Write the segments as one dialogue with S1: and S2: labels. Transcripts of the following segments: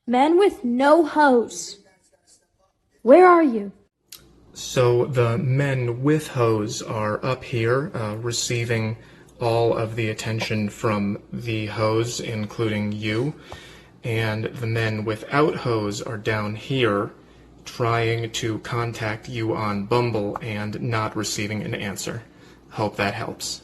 S1: Men with no hose. Where are you?
S2: So the men with hose are up here, receiving all of the attention from the hose, including you, and the men without hose are down here, trying to contact you on Bumble and not receiving an answer. Hope that helps.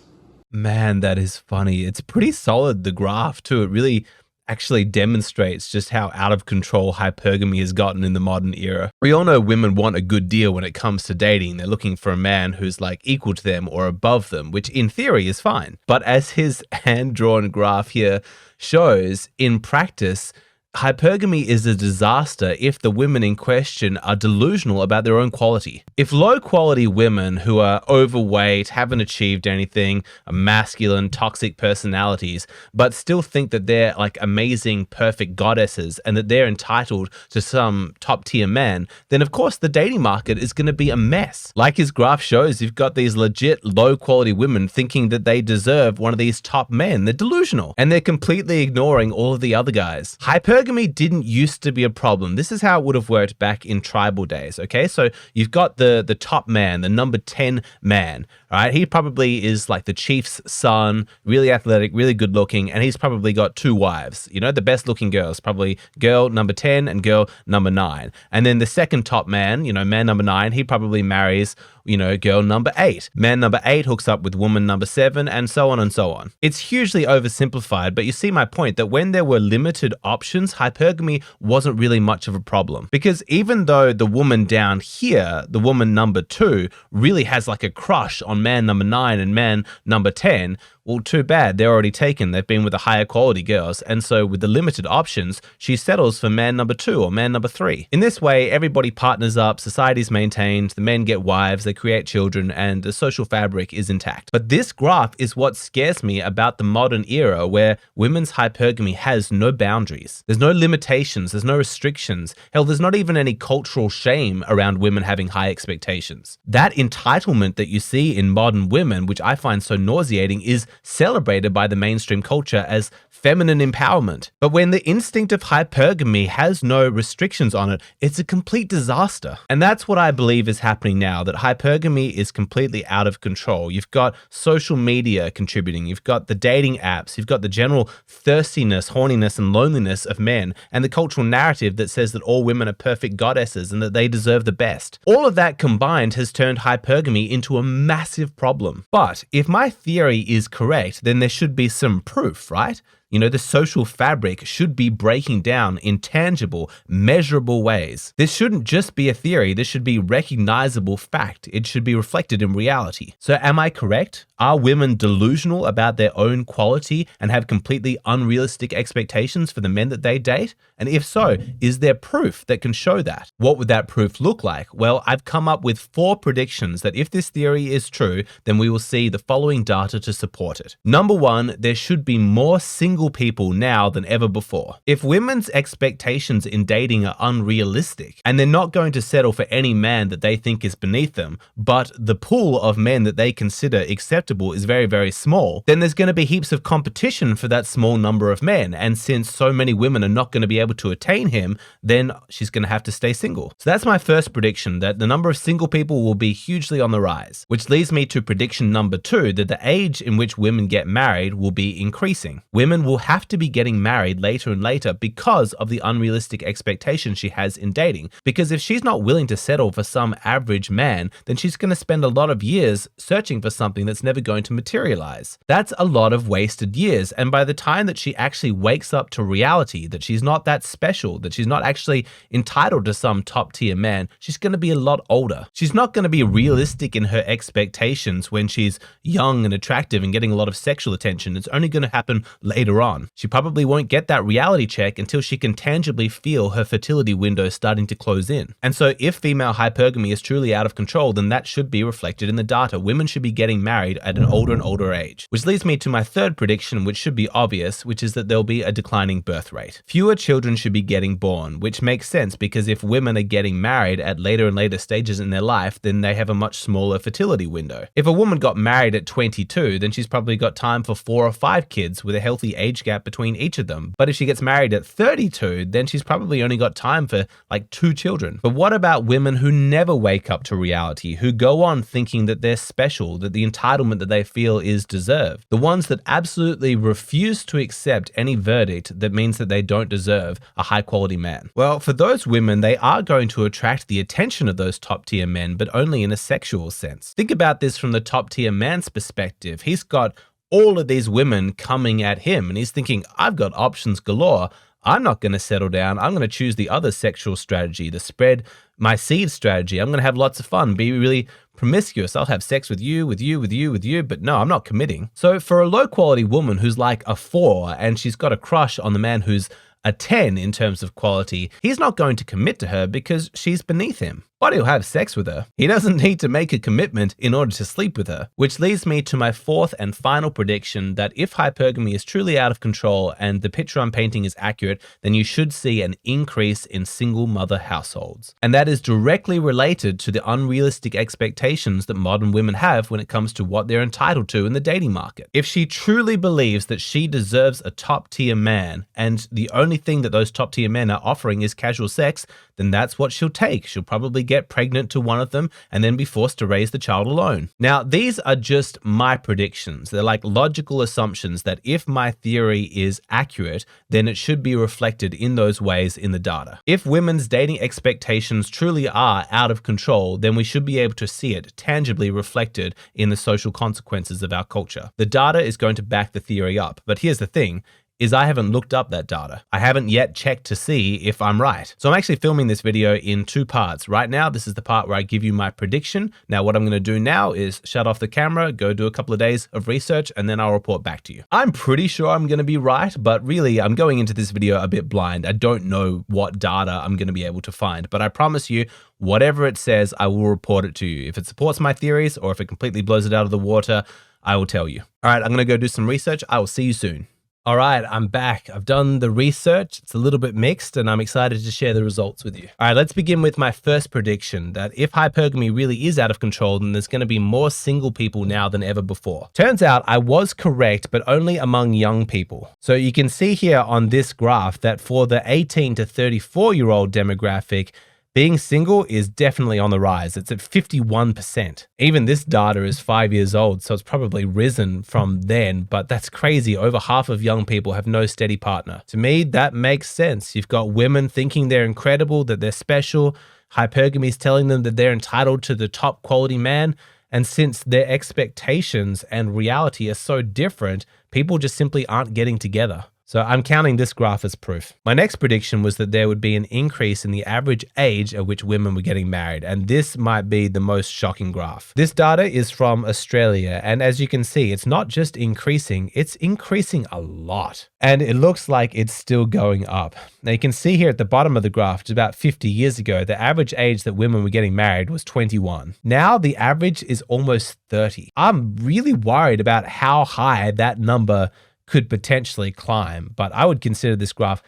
S3: Man, that is funny. It's pretty solid, the graph, too. It really actually demonstrates just how out of control hypergamy has gotten in the modern era. We all know women want a good deal when it comes to dating. They're looking for a man who's like equal to them or above them, which in theory is fine. But as his hand-drawn graph here shows, in practice, hypergamy is a disaster if the women in question are delusional about their own quality. If low-quality women who are overweight, haven't achieved anything, are masculine, toxic personalities, but still think that they're like amazing, perfect goddesses and that they're entitled to some top-tier man, then of course the dating market is going to be a mess. Like his graph shows, you've got these legit low-quality women thinking that they deserve one of these top men. They're delusional, and they're completely ignoring all of the other guys. Hypergamy didn't used to be a problem. This is how it would have worked back in tribal days, okay? So you've got the top man, the number 10 man, all right? He probably is like the chief's son, really athletic, really good looking, and he's probably got two wives. You know, the best looking girls, probably girl number 10 and girl number 9. And then the second top man, you know, man number 9, he probably marries, you know, girl number 8. Man number 8 hooks up with woman number 7, and so on and so on. It's hugely oversimplified, but you see my point that when there were limited options, hypergamy wasn't really much of a problem. Because even though the woman down here, the woman number 2, really has like a crush on man number 9 and man number 10, well, too bad, they're already taken. They've been with the higher quality girls. And so with the limited options, she settles for man number 2 or man number 3. In this way, everybody partners up, society's maintained, the men get wives, they create children, and the social fabric is intact. But this graph is what scares me about the modern era where women's hypergamy has no boundaries. There's no limitations, there's no restrictions. Hell, there's not even any cultural shame around women having high expectations. That entitlement that you see in modern women, which I find so nauseating, is celebrated by the mainstream culture as feminine empowerment. But when the instinct of hypergamy has no restrictions on it, it's a complete disaster. And that's what I believe is happening now, that hypergamy is completely out of control. You've got social media contributing, you've got the dating apps, you've got the general thirstiness, horniness, and loneliness of men, and the cultural narrative that says that all women are perfect goddesses and that they deserve the best. All of that combined has turned hypergamy into a massive problem. But if my theory is correct, then there should be some proof, right? You know, the social fabric should be breaking down in tangible, measurable ways. This shouldn't just be a theory, this should be recognizable fact. It should be reflected in reality. So am I correct? Are women delusional about their own quality and have completely unrealistic expectations for the men that they date? And if so, is there proof that can show that? What would that proof look like? Well, I've come up with 4 predictions that if this theory is true, then we will see the following data to support it. Number 1, there should be more single people now than ever before. If women's expectations in dating are unrealistic and they're not going to settle for any man that they think is beneath them, but the pool of men that they consider acceptable is very, very small, then there's going to be heaps of competition for that small number of men. And since so many women are not going to be able to attain him, then she's going to have to stay single. So that's my first prediction, that the number of single people will be hugely on the rise, which leads me to prediction number 2, that the age in which women get married will be increasing. Women will have to be getting married later and later because of the unrealistic expectations she has in dating. Because if she's not willing to settle for some average man, then she's going to spend a lot of years searching for something that's never going to materialize. That's a lot of wasted years. And by the time that she actually wakes up to reality, that she's not that special, that she's not actually entitled to some top tier man, she's going to be a lot older. She's not going to be realistic in her expectations when she's young and attractive and getting a lot of sexual attention. It's only going to happen later on. She probably won't get that reality check until she can tangibly feel her fertility window starting to close in. And so if female hypergamy is truly out of control, then that should be reflected in the data. Women should be getting married at an older and older age. Which leads me to my third prediction, which should be obvious, which is that there'll be a declining birth rate. Fewer children should be getting born, which makes sense because if women are getting married at later and later stages in their life, then they have a much smaller fertility window. If a woman got married at 22, then she's probably got time for 4 or 5 kids with a healthy age age gap between each of them. But if she gets married at 32, then she's probably only got time for like 2 children. But what about women who never wake up to reality, who go on thinking that they're special, that the entitlement that they feel is deserved? The ones that absolutely refuse to accept any verdict that means that they don't deserve a high quality man. Well, for those women, they are going to attract the attention of those top tier men, but only in a sexual sense. Think about this from the top tier man's perspective. He's got all of these women coming at him and he's thinking, I've got options galore. I'm not going to settle down. I'm going to choose the other sexual strategy, the spread my seed strategy. I'm going to have lots of fun, be really promiscuous. I'll have sex with you, but no, I'm not committing. So for a low quality woman who's like a 4 and she's got a crush on the man who's a 10 in terms of quality, he's not going to commit to her because she's beneath him. But he'll have sex with her. He doesn't need to make a commitment in order to sleep with her. Which leads me to my 4th and final prediction that if hypergamy is truly out of control and the picture I'm painting is accurate, then you should see an increase in single mother households. And that is directly related to the unrealistic expectations that modern women have when it comes to what they're entitled to in the dating market. If she truly believes that she deserves a top tier man and the only thing that those top tier men are offering is casual sex, then that's what she'll take. She'll probably get pregnant to one of them and then be forced to raise the child alone. Now, these are just my predictions. They're like logical assumptions that if my theory is accurate, then it should be reflected in those ways in the data. If women's dating expectations truly are out of control, then we should be able to see it tangibly reflected in the social consequences of our culture. The data is going to back the theory up. But here's the thing, is I haven't looked up that data. I haven't yet checked to see if I'm right. So I'm actually filming this video in 2 parts. Right now, this is the part where I give you my prediction. Now, what I'm gonna do now is shut off the camera, go do a couple of days of research, and then I'll report back to you. I'm pretty sure I'm gonna be right, but really, I'm going into this video a bit blind. I don't know what data I'm gonna be able to find, but I promise you, whatever it says, I will report it to you. If it supports my theories or if it completely blows it out of the water, I will tell you. All right, I'm gonna go do some research. I will see you soon. All right, I'm back. I've done the research. It's a little bit mixed and I'm excited to share the results with you. All right, let's begin with my first prediction that if hypergamy really is out of control, then there's going to be more single people now than ever before. Turns out I was correct, but only among young people. So you can see here on this graph that for the 18 to 34-year-old demographic, being single is definitely on the rise. It's at 51%. Even this data is 5 years old, so it's probably risen from then, but that's crazy. Over half of young people have no steady partner. To me, that makes sense. You've got women thinking they're incredible, that they're special. Hypergamy is telling them that they're entitled to the top quality man. And since their expectations and reality are so different, people just simply aren't getting together. So I'm counting this graph as proof. My next prediction was that there would be an increase in the average age at which women were getting married, and this might be the most shocking graph. This data is from Australia, and as you can see, it's not just increasing, it's increasing a lot. And it looks like it's still going up. Now you can see here at the bottom of the graph, it's about 50 years ago, the average age that women were getting married was 21. Now the average is almost 30. I'm really worried about how high that number could potentially climb, but I would consider this graph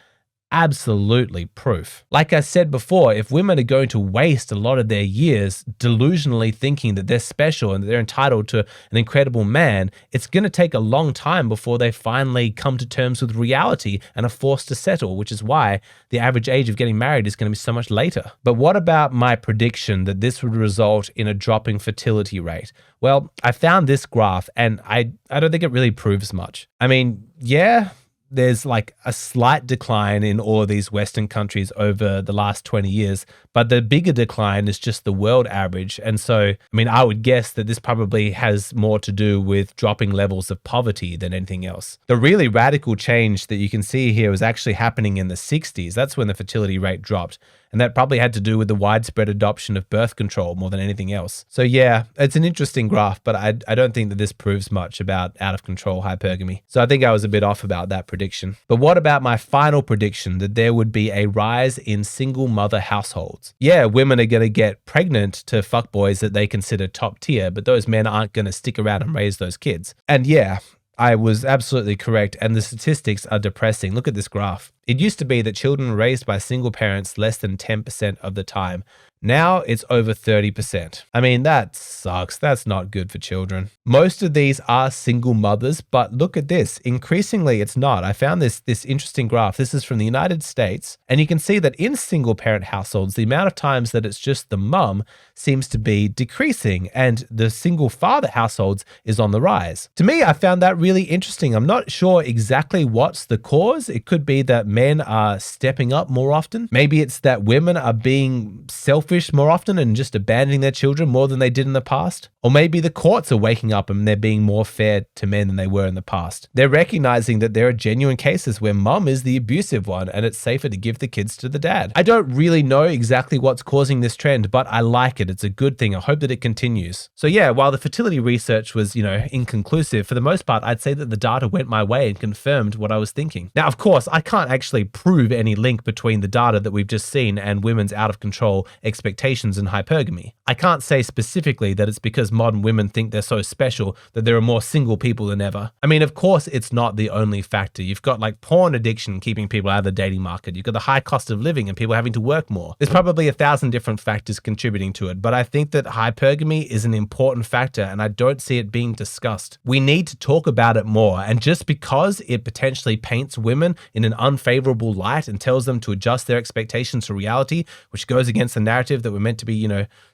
S3: absolutely proof. Like I said before, if women are going to waste a lot of their years delusionally thinking that they're special and that they're entitled to an incredible man, it's going to take a long time before they finally come to terms with reality and are forced to settle, which is why the average age of getting married is going to be so much later. But what about my prediction that this would result in a dropping fertility rate? Well, I found this graph and I don't think it really proves much. I mean, yeah, there's like a slight decline in all of these Western countries over the last 20 years, but the bigger decline is just the world average. And so, I mean, I would guess that this probably has more to do with dropping levels of poverty than anything else. The really radical change that you can see here was actually happening in the 60s. That's when the fertility rate dropped. And that probably had to do with the widespread adoption of birth control more than anything else. So yeah, it's an interesting graph, but I don't think that this proves much about out of control hypergamy. So I think I was a bit off about that prediction. But what about my final prediction that there would be a rise in single mother households? Yeah, women are going to get pregnant to fuckboys that they consider top tier, but those men aren't going to stick around and raise those kids. And yeah, I was absolutely correct, and the statistics are depressing. Look at this graph. It used to be that children were raised by single parents less than 10% of the time. Now it's over 30%. I mean, that sucks. That's not good for children. Most of these are single mothers, but look at this. Increasingly, it's not. I found this interesting graph. This is from the United States, and you can see that in single parent households, the amount of times that it's just the mum seems to be decreasing, and the single father households is on the rise. To me, I found that really interesting. I'm not sure exactly what's the cause. It could be that men are stepping up more often. Maybe it's that women are being selfish more often and just abandoning their children more than they did in the past. Or maybe the courts are waking up and they're being more fair to men than they were in the past. They're recognizing that there are genuine cases where mum is the abusive one and it's safer to give the kids to the dad. I don't really know exactly what's causing this trend, but I like it. It's a good thing. I hope that it continues. So yeah, while the fertility research was, inconclusive, for the most part, I'd say that the data went my way and confirmed what I was thinking. Now, of course, I can't actually prove any link between the data that we've just seen and women's out of control expectations and hypergamy. I can't say specifically that it's because modern women think they're so special that there are more single people than ever. I mean, of course, it's not the only factor. You've got like porn addiction keeping people out of the dating market. You've got the high cost of living and people having to work more. There's probably 1,000 different factors contributing to it, but I think that hypergamy is an important factor and I don't see it being discussed. We need to talk about it more, and just because it potentially paints women in an unfavorable light and tells them to adjust their expectations to reality, which goes against the narrative that we're meant to be,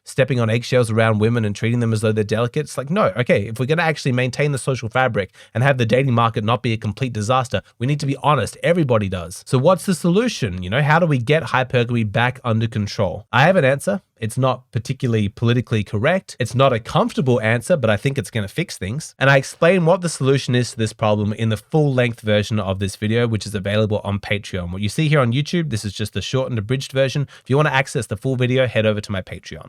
S3: stepping on eggshells around women and treating them as though they're delicate. It's like, no, okay, if we're going to actually maintain the social fabric and have the dating market not be a complete disaster, we need to be honest. Everybody does. So what's the solution? How do we get hypergamy back under control? I have an answer. It's not particularly politically correct. It's not a comfortable answer, but I think it's going to fix things. And I explain what the solution is to this problem in the full-length version of this video, which is available on Patreon. What you see here on YouTube, this is just the shortened, abridged version. If you want to access the full video, head over to my Patreon.